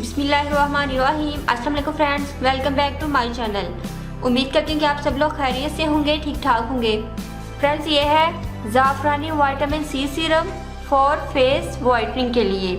बिस्मिल्लाहिर्रहमानिर्रहीम। अस्सलाम वालेकुम friends, welcome back to my channel. उम्मीद करती हूँ कि आप सब लोग खैरियत से होंगे, ठीक ठाक होंगे। फ्रेंड्स, ये है ज़ाफ़रानी vitamin C serum for face whitening के लिए।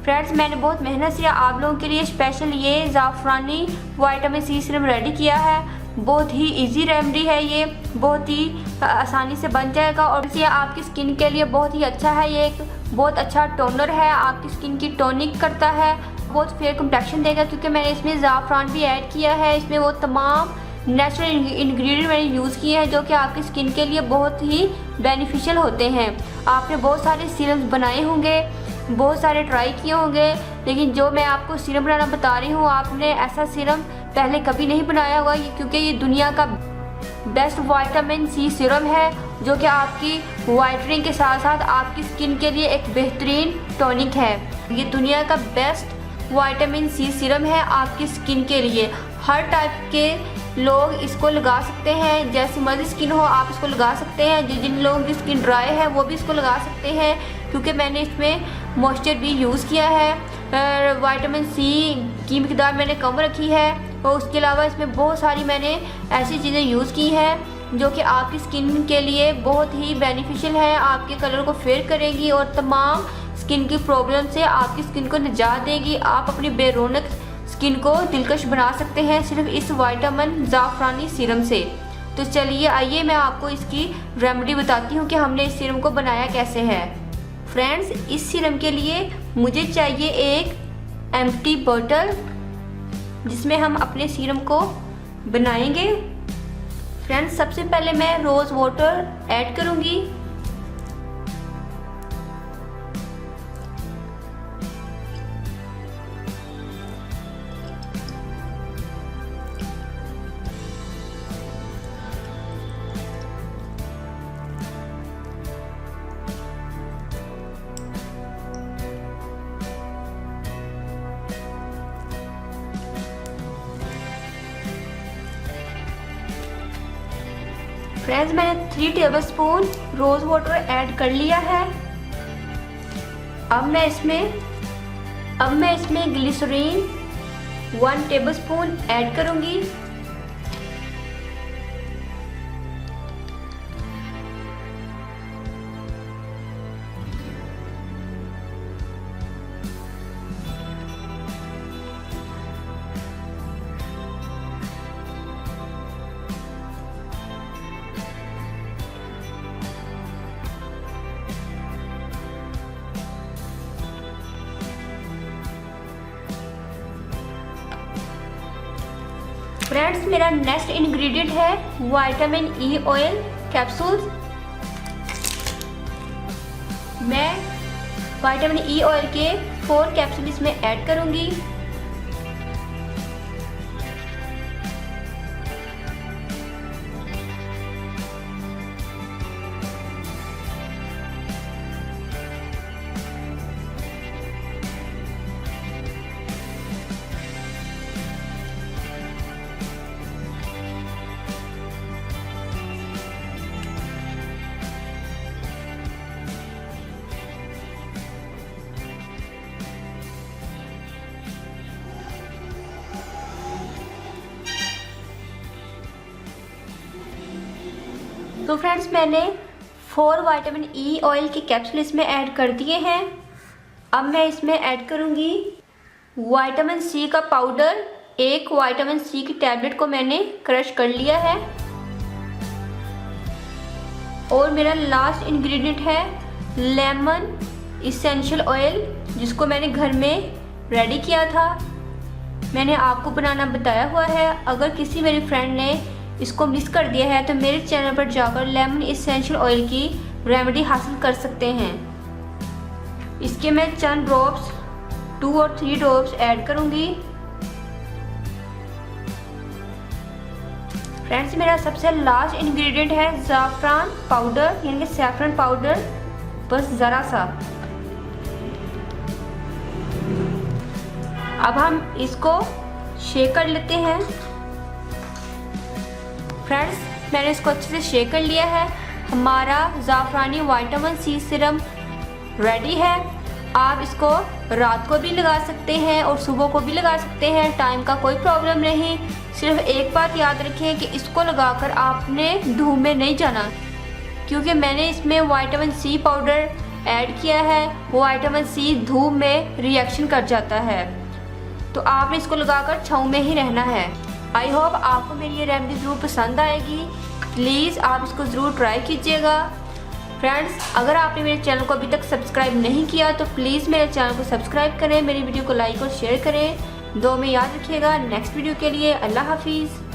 फ्रेंड्स, मैंने बहुत मेहनत से आप लोगों के लिए स्पेशल ये ज़ाफ़रानी विटामिन सी सीरम रेडी किया है। बहुत ही इजी रेमेडी है, ये बहुत ही आसानी से बन जाएगा और ये आपकी स्किन के लिए बहुत ही अच्छा है। ये एक बहुत अच्छा टोनर है, आपकी स्किन की टोनिक करता है, बहुत फेयर कम्प्लेक्शन देगा क्योंकि मैंने इसमें ज़ाफ़रान भी ऐड किया है। इसमें वो तमाम नेचुरल इंग्रेडिएंट मैंने यूज़ किए हैं जो कि आपकी स्किन के लिए बहुत ही बेनिफिशियल होते हैं। आपने बहुत सारे सीरम्स बनाए होंगे, बहुत सारे ट्राई किए होंगे, लेकिन जो मैं आपको सीरम बनाना बता रही हूँ, आपने ऐसा सीरम पहले कभी नहीं बनाया होगा क्योंकि ये दुनिया का बेस्ट विटामिन सी सीरम है जो कि आपकी वाइटनिंग के साथ साथ आपकी स्किन के लिए एक बेहतरीन टॉनिक है। ये दुनिया का बेस्ट विटामिन सी सीरम है आपकी स्किन के लिए। हर टाइप के लोग इसको लगा सकते हैं, जैसी मर्जी स्किन हो आप इसको लगा सकते हैं। जिन लोगों की स्किन ड्राई है वो भी इसको लगा सकते हैं क्योंकि मैंने इसमें मॉइस्चर भी यूज़ किया है। विटामिन सी की मिकदार मैंने कम रखी है और उसके अलावा इसमें बहुत सारी मैंने ऐसी चीज़ें यूज़ की हैं जो कि आपकी स्किन के लिए बहुत ही बेनिफिशियल है, आपके कलर को फेयर करेगी और तमाम स्किन की प्रॉब्लम से आपकी स्किन को निजात देगी। आप अपनी बेरौनक स्किन को दिलकश बना सकते हैं सिर्फ इस विटामिन ज़ाफ़रानी सीरम से। तो चलिए आइए मैं आपको इसकी रेमेडी बताती हूँ कि हमने इस सीरम को बनाया कैसे है। फ्रेंड्स, इस सीरम के लिए मुझे चाहिए एक एम्प्टी बॉटल जिसमें हम अपने सीरम को बनाएंगे। फ्रेंड्स, सबसे पहले मैं रोज़ वाटर ऐड करूँगी। फ्रेंड्स, मैंने 3 टेबलस्पून रोज़ वाटर ऐड कर लिया है। अब मैं इसमें ग्लिसरीन 1 टेबलस्पून ऐड करूँगी। फ्रेंड्स, मेरा नेक्स्ट इंग्रेडिएंट है विटामिन ई ऑयल कैप्सूल्स। मैं विटामिन ई ऑयल के 4 कैप्सूल इसमें ऐड करूंगी। तो फ्रेंड्स, मैंने 4 विटामिन ई ऑयल के कैप्सूल इसमें ऐड कर दिए हैं। अब मैं इसमें ऐड करूंगी विटामिन सी का पाउडर। एक विटामिन सी की टैबलेट को मैंने क्रश कर लिया है। और मेरा लास्ट इंग्रेडिएंट है लेमन इसेंशियल ऑयल, जिसको मैंने घर में रेडी किया था। मैंने आपको बनाना बताया हुआ है। अगर किसी मेरी फ्रेंड ने इसको मिस कर दिया है तो मेरे चैनल पर जाकर लेमन इसेंशियल ऑयल की रेमेडी हासिल कर सकते हैं। इसके मैं चंद ड्रॉप्स 2 और 3 ड्रॉप्स ऐड करूंगी। फ्रेंड्स, मेरा सबसे लास्ट इंग्रेडिएंट है ज़ाफ़रान पाउडर, यानी कि सैफरन पाउडर, बस ज़रा सा। अब हम इसको शेक कर लेते हैं। फ्रेंड्स, मैंने इसको अच्छे से शेक कर लिया है। हमारा ज़ाफ़रानी विटामिन सी सीरम रेडी है। आप इसको रात को भी लगा सकते हैं और सुबह को भी लगा सकते हैं, टाइम का कोई प्रॉब्लम नहीं। सिर्फ एक बात याद रखें कि इसको लगाकर आपने धूप में नहीं जाना, क्योंकि मैंने इसमें विटामिन सी पाउडर ऐड किया है। वो विटामिन सी धूप में रिएक्शन कर जाता है, तो आपने इसको लगाकर छाँव में ही रहना है। आई होप आपको मेरी ये रेमेडी ज़रूर पसंद आएगी। प्लीज़ आप इसको ज़रूर ट्राई कीजिएगा। फ्रेंड्स, अगर आपने मेरे चैनल को अभी तक सब्सक्राइब नहीं किया तो प्लीज़ मेरे चैनल को सब्सक्राइब करें, मेरी वीडियो को लाइक और शेयर करें। दो में याद रखिएगा। नेक्स्ट वीडियो के लिए अल्लाह हाफिज़।